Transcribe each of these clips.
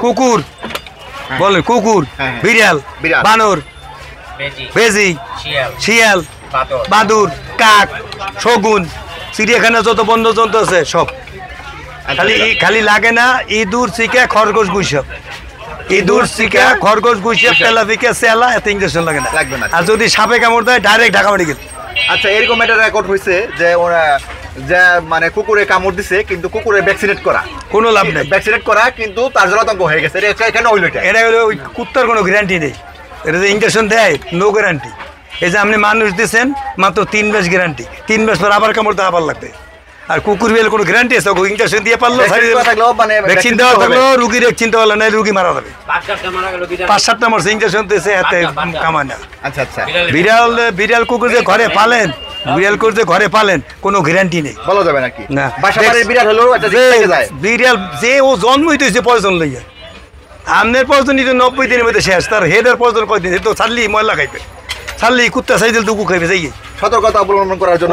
কুকুর বলে, কুকুর, বিড়াল, বানর, বেজি, শিয়াল, বাদুর, কাক, শগুন, চিড়িয়াখানা যত বন্য জন্তু আছে সব। খালি লাগে না ইঁদুর, চিকা, খরগোশ, গুইসাপ। ইঁদুর, চিকা, খরগোশ, গুইসাপ, তেলাপিকা, চেলা, এত ইঞ্জেকশন লাগে না। আর যদি সাপে কামড় দেয় ডাইরেক্ট ঢাকা মেডিকেল। আচ্ছা, এরকম একটা রেকর্ড হয়েছে যে ওরা যে মানে কুকুরে কামড় দিছে কিন্তু কুকুরে ভ্যাকসিনেট করা, কোনো লাভ নেই। ভ্যাকসিনেট করা কিন্তু তার জলাতঙ্ক হয়ে গেছে। কেন হইলো এটা? এটা হলো ওই কুত্তার কোনো গ্যারান্টি নেই। এটা যে ইঞ্জেকশন দেয় নো গ্যারান্টি। এই যে আপনি মানুষ দিচ্ছেন মাত্র 3 মাস গ্যারান্টি, 3 মাস পর আবার কামড়তে আবার লাগবে। আর কুকুর বিলে কোনো গ্যারান্টি আছে? ইঞ্জেকশন দিয়ে পারলো, ভ্যাকসিন দেওয়া থাকলো, রুগীর চিন্তা করলো না, রুগী মারা যাবে। 5-7টা মারছে, ইঞ্জেকশন দিয়েছে, হাতে কামায় না। আচ্ছা আচ্ছা, বিড়াল কুকুর যে ঘরে পালেন, বিড়াল কুকুর যে ঘরে পালেন, কোনো গ্যারান্টি নেই, বলা যাবে নাকি না। বিড়াল যে ও জন্মই তো পয়জন লইয়া, আমনের পয়জন 90 দিনের মধ্যে শেষ। তার হেডের পয়জন কয়দিন? তো ছাড়লি ময়লা খাইবে, ছাড়লি কুত্তা সাইজেল টুকু খাইবে। যাই সতর্কতা অবলম্বন করার জন্য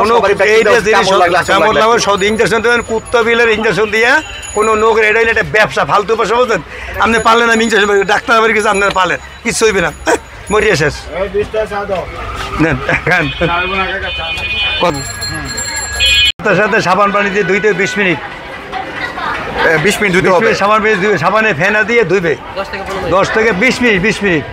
ইঞ্জেকশন দেবেন, কুত্তা বিলের ইঞ্জেকশন দিয়ে কোনো নোকের। এটা একটা ব্যবসা, ফালতু ব্যবসা বলছেন। আপনি পারলেন, আমি ইঞ্জেকশন ডাক্তার বাড়ি গেছে, আপনারা পালেন, কিচ্ছু হইবে না, মরিয়া শেষ। তার সাথে সাবান পানি দিয়ে ধুইতে 20 মিনিট, 20 মিনিট ধুইতে হবে। সাবানে ফেনা দিয়ে ধুইবে 10 থেকে 20 মিনিট।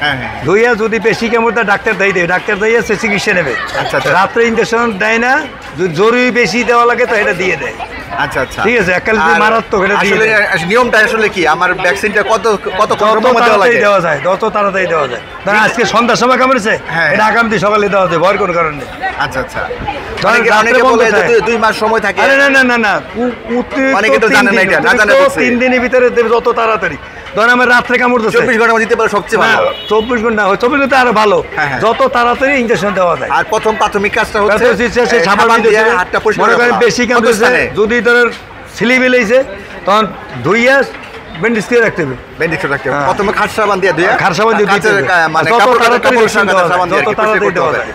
ধুইয়া যদি বেশি কেমন ডাক্তার দেয়, ডাক্তার দিয়ে সে চিকিৎসা নেবে। আচ্ছা, রাত্রে ইঞ্জেকশন দেয় না, যদি জরুরি বেশি দেওয়া লাগে তো এটা দিয়ে দেয়। আচ্ছা আচ্ছা, ঠিক আছে। এককাল যদি মারাত্মক, এটা দিয়ে দেয়। নিয়মটা আসলে কি? আমার ভ্যাকসিনটা কত তাড়াতাড়ি দেওয়া যায়, যত তাড়াতাড়ি দেওয়া যায়। ধরেন আজকে সন্ধ্যার সময় কামড়েছে, এটা আগামী সকালে দেওয়া যায়, ভয়ের কোনো কারণ নেই। আচ্ছা আচ্ছা, 2 মাস সময় থাকে। না, 3 দিনের ভিতরে দেবে, যত তাড়াতাড়ি। ধরেন আমার রাত্রে কামড় দিচ্ছে, 24 ঘন্টা দিতে পারে সবচেয়ে ভালো। 24 ঘন্টা হয়, 24 ঘন্টা আরো ভালো, যত তাড়াতাড়ি ইনজেকশন দেওয়া যায়। আর প্রথম প্রাথমিক কাজটা হচ্ছে হাতটা পরিষ্কার করা। বেশি কামড়েছে, যদি ধরেন সিলি মিলেছে, তখন ধুইয়া ব্যান্ডেজ দিয়ে রাখতে হবে। প্রথমে খাট সাবান দিয়ে ধুইয়া, খাট সাবান দিয়ে দিতে হবে, মানে যত তাড়াতাড়ি দেওয়া যায়।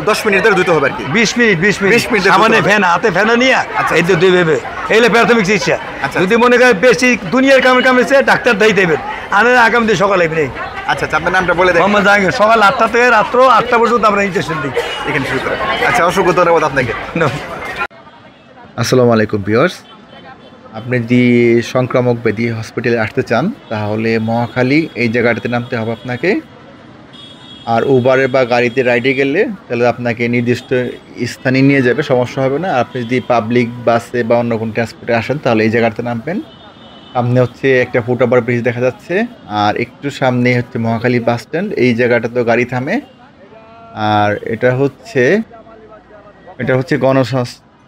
10 মিনিট ধরে ধুতে হবে আর কি। 20 মিনিট সাবানে ফেনা, হাতে ফেনা নিয়ে এই যে ধুইবে। এইলে প্রাথমিক চিকিৎসা। যদি মনে করেন বেশি দুনিয়ার কামড়েছে, ডাক্তার দেই দেবেন, আনার আগামী দিন সকালে নেই। আচ্ছা, আপনার নামটা বলে দেন। মোহাম্মদ জাহাঙ্গীর। সকাল 8টা থেকে রাত্র 8টা পর্যন্ত আমরা ইনজেকশন দিই এখানে শুরু করে। আচ্ছা, অসংখ্য ধন্যবাদ আপনাকে। আসসালামু আলাইকুম ভিউয়ার্স, আপনি যদি সংক্রামক ব্যাধি হসপিটালে আসতে চান তাহলে মহাখালী এই জায়গাটাতে নামতে হবে আপনাকে। আর উবারে বা গাড়িতে রাইডে গেলে তাহলে আপনাকে নির্দিষ্ট স্থানে নিয়ে যাবে, সমস্যা হবে না। আপনি যদি পাবলিক বাসে বা অন্য কোনো ট্রান্সপোর্টে আসেন তাহলে এই জায়গাটাতে নামবেন। সামনে হচ্ছে একটা ফুটওভার ব্রিজ দেখা যাচ্ছে, আর একটু সামনে হচ্ছে মহাখালী বাস স্ট্যান্ড। এই জায়গাটা তো গাড়ি থামে। আর এটা হচ্ছে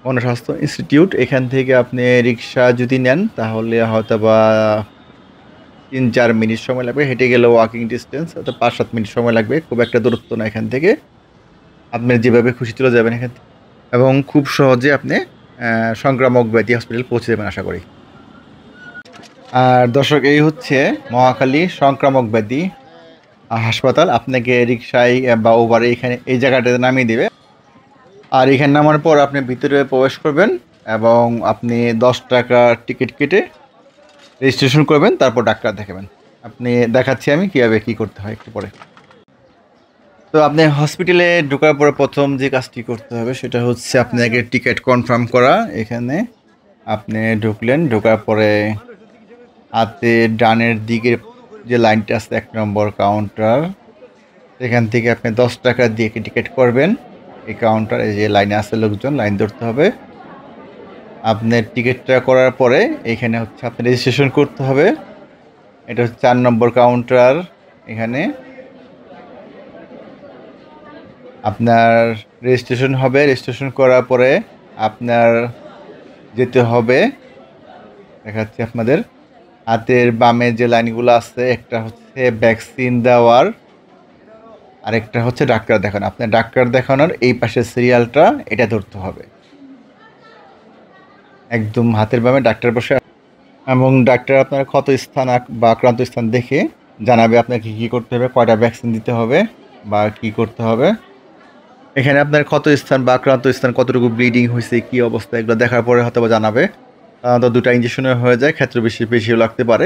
গণস্বাস্থ্য ইনস্টিটিউট। এখান থেকে আপনি রিক্সা যদি নেন তাহলে হয়তো বা 3-4 মিনিট সময় লাগবে, হেঁটে গেলে ওয়াকিং ডিস্টেন্স হয়তো 5-7 মিনিট সময় লাগবে। খুব একটা দূরত্ব না এখান থেকে, আপনি যেভাবে খুশি চলে যাবেন এখান থেকে, এবং খুব সহজে আপনি সংক্রামক ব্যাধি হসপিটাল পৌঁছে যাবেন আশা করি। আর দর্শক, এই হচ্ছে মহাখালী সংক্রামক ব্যাধি হাসপাতাল। আপনাকে রিক্সায় বা ওভারে এখানে এই জায়গাটাতে নামিয়ে দেবে। আর এখানে নামার পর আপনি ভিতরে প্রবেশ করবেন এবং আপনি 10 টাকা টিকিট কেটে রেজিস্ট্রেশন করবেন, তারপর ডাক্তার দেখাবেন। আপনি দেখাচ্ছি আমি কীভাবে কী করতে হয় একটু পরে। তো আপনি হসপিটালে ঢোকার পরে প্রথম যে কাজটি করতে হবে সেটা হচ্ছে আপনাকে টিকিট কনফার্ম করা। এখানে আপনি ঢুকলেন, ঢোকার পরে হাতে ডানের দিকে যে লাইনটা আছে 1 নম্বর কাউন্টার, এখান থেকে আপনি 10 টাকা দিয়ে টিকিট করবেন। এই কাউন্টার, এই যে লাইনে আছে লোকজন, লাইন ধরতে হবে। আপনার টিকিটটা করার পরে এখানে হচ্ছে আপনি রেজিস্ট্রেশন করতে হবে। এটা হচ্ছে 4 নম্বর কাউন্টার। এখানে আপনার রেজিস্ট্রেশন হবে। রেজিস্ট্রেশন করার পরে আপনার যেতে হবে, দেখাচ্ছি আপনাদের হাতের বামে যে লাইনগুলো আছে, একটা হচ্ছে ভ্যাকসিন দেওয়ার, আরেকটা হচ্ছে ডাক্তার দেখানো। আপনার ডাক্তার দেখানোর এই পাশের সিরিয়ালটা এটা ধরতে হবে, একদম হাতের বামে ডাক্তার বসে, এবং ডাক্তার আপনার ক্ষত স্থান বা আক্রান্ত স্থান দেখে জানাবে আপনাকে কী করতে হবে, কয়টা ভ্যাকসিন দিতে হবে বা কি করতে হবে। এখানে আপনার ক্ষত স্থান বা আক্রান্ত স্থান কতটুকু ব্লিডিং হয়েছে, কী অবস্থা, এগুলো দেখার পরে হয়তো জানাবে। সাধারণত 2টা ইঞ্জেকশনে হয়ে যায়, ক্ষেত্রে বেশিও লাগতে পারে।